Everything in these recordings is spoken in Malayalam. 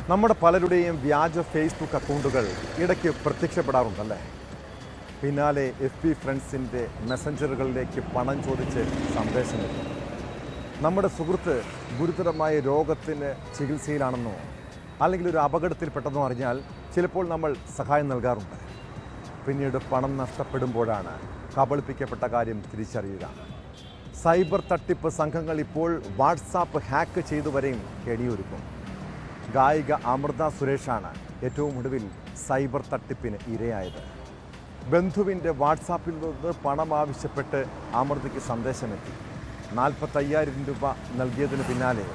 നമ്മുടെ പലരുടെയും വ്യാജ ഫേസ്ബുക്ക് അക്കൗണ്ടുകൾ ഇടയ്ക്ക് പ്രത്യക്ഷപ്പെടാറുണ്ടല്ലേ. പിന്നാലെ FB ഫ്രണ്ട്സിൻ്റെ മെസ്സഞ്ചറുകളിലേക്ക് പണം ചോദിച്ച് സന്ദേശമെത്തും. നമ്മുടെ സുഹൃത്ത് ഗുരുതരമായ രോഗത്തിന് ചികിത്സയിലാണെന്നോ അല്ലെങ്കിൽ ഒരു അപകടത്തിൽപ്പെട്ടെന്നോ അറിഞ്ഞാൽ ചിലപ്പോൾ നമ്മൾ സഹായം നൽകാറുണ്ട്. പിന്നീട് പണം നഷ്ടപ്പെടുമ്പോഴാണ് കബളിപ്പിക്കപ്പെട്ട കാര്യം തിരിച്ചറിയുക. സൈബർ തട്ടിപ്പ് സംഘങ്ങൾ ഇപ്പോൾ വാട്സാപ്പ് ഹാക്ക് ചെയ്തു വരെയും കെണിയൊരുക്കും. ഗായിക അമൃത സുരേഷാണ് ഏറ്റവും ഒടുവിൽ സൈബർ തട്ടിപ്പിന് ഇരയായത്. ബന്ധുവിൻ്റെ വാട്സാപ്പിൽ നിന്ന് പണം ആവശ്യപ്പെട്ട് അമൃതയ്ക്ക് സന്ദേശമെത്തി. 45,000 രൂപ നൽകിയതിന് പിന്നാലെ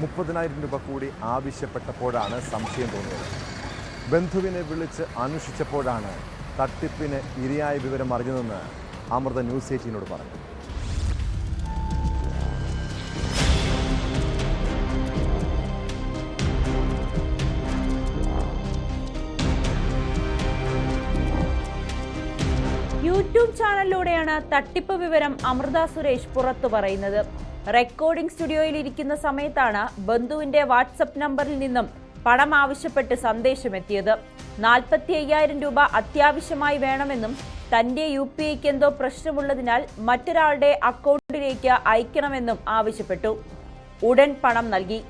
30,000 രൂപ കൂടി ആവശ്യപ്പെട്ടപ്പോഴാണ് സംശയം തോന്നിയത്. ബന്ധുവിനെ വിളിച്ച് അന്വേഷിച്ചപ്പോഴാണ് തട്ടിപ്പിന് ഇരയായ വിവരം അറിഞ്ഞതെന്ന് അമൃത ന്യൂസ് 18 പറഞ്ഞു. യൂട്യൂബ് ചാനലിലൂടെയാണ് തട്ടിപ്പ് വിവരം അമൃത സുരേഷ് പുറത്തു പറയുന്നത്. റെക്കോർഡിംഗ് സ്റ്റുഡിയോയിൽ ഇരിക്കുന്ന സമയത്താണ് ബന്ധുവിന്റെ വാട്സപ്പ് നമ്പറിൽ നിന്നും പണം ആവശ്യപ്പെട്ട് സന്ദേശമെത്തിയത്. 45,000 രൂപ അത്യാവശ്യമായി വേണമെന്നും തന്റെ UPIക്ക് എന്തോ പ്രശ്നമുള്ളതിനാൽ മറ്റൊരാളുടെ അക്കൗണ്ടിലേക്ക് അയക്കണമെന്നും ആവശ്യപ്പെട്ടു. ഉടൻ പണം നൽകി.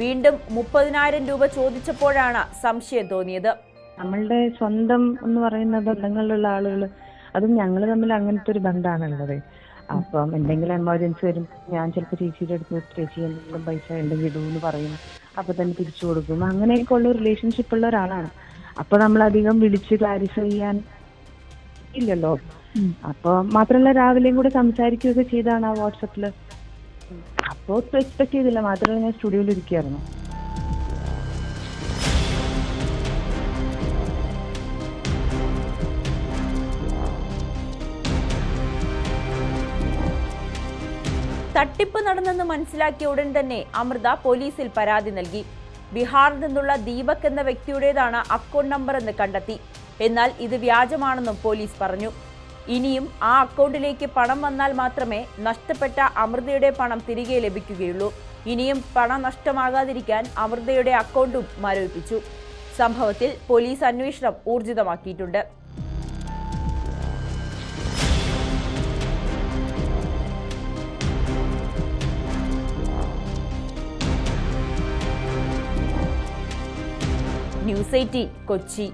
വീണ്ടും 30,000 രൂപ ചോദിച്ചപ്പോഴാണ് സംശയം തോന്നിയത്. നമ്മളുടെ സ്വന്തം എന്ന് പറയുന്ന ബന്ധങ്ങളിലുള്ള ആളുകൾ, അതും ഞങ്ങൾ തമ്മിൽ അങ്ങനത്തെ ഒരു ബന്ധമാണുള്ളത്. അപ്പം എന്തെങ്കിലും എമർജൻസി വരും, ഞാൻ ചിലപ്പോൾ ചേച്ചിയുടെ അടുത്ത് ചേച്ചി എന്തെങ്കിലും പൈസ ഉണ്ടെങ്കിൽ ഇടുമെന്ന് പറയും, അപ്പൊ തന്നെ തിരിച്ചു കൊടുക്കും. അങ്ങനെയൊക്കെ ഉള്ള റിലേഷൻഷിപ്പ് ഉള്ള ഒരാളാണ്. അപ്പൊ നമ്മൾ അധികം വിളിച്ച് ക്ലാരിഫൈ ചെയ്യാൻ ഇല്ലല്ലോ. അപ്പൊ മാത്രമല്ല രാവിലെയും കൂടെ സംസാരിക്കുകയൊക്കെ ചെയ്താണ് ആ വാട്സപ്പില്. അപ്പോൾ എക്സ്പെക്ട് ചെയ്തില്ല. മാത്രമല്ല ഞാൻ സ്റ്റുഡിയോയിൽ ഇരിക്കുകയായിരുന്നു. തട്ടിപ്പ് നടന്നെന്ന് മനസ്സിലാക്കിയ ഉടൻ തന്നെ അമൃത പോലീസിൽ പരാതി നൽകി. ബീഹാറിൽ നിന്നുള്ള ദീപക് എന്ന വ്യക്തിയുടേതാണ് അക്കൗണ്ട് നമ്പർ എന്ന് കണ്ടെത്തി. എന്നാൽ ഇത് വ്യാജമാണെന്നും പോലീസ് പറഞ്ഞു. ഇനിയും ആ അക്കൗണ്ടിലേക്ക് പണം വന്നാൽ മാത്രമേ നഷ്ടപ്പെട്ട അമൃതയുടെ പണം തിരികെ ലഭിക്കുകയുള്ളൂ. ഇനിയും പണം നഷ്ടമാകാതിരിക്കാൻ അമൃതയുടെ അക്കൗണ്ടും മരവിപ്പിച്ചു. സംഭവത്തിൽ പോലീസ് അന്വേഷണം ഊർജിതമാക്കിയിട്ടുണ്ട്. ന്യൂസ് 18 കൊച്ചി.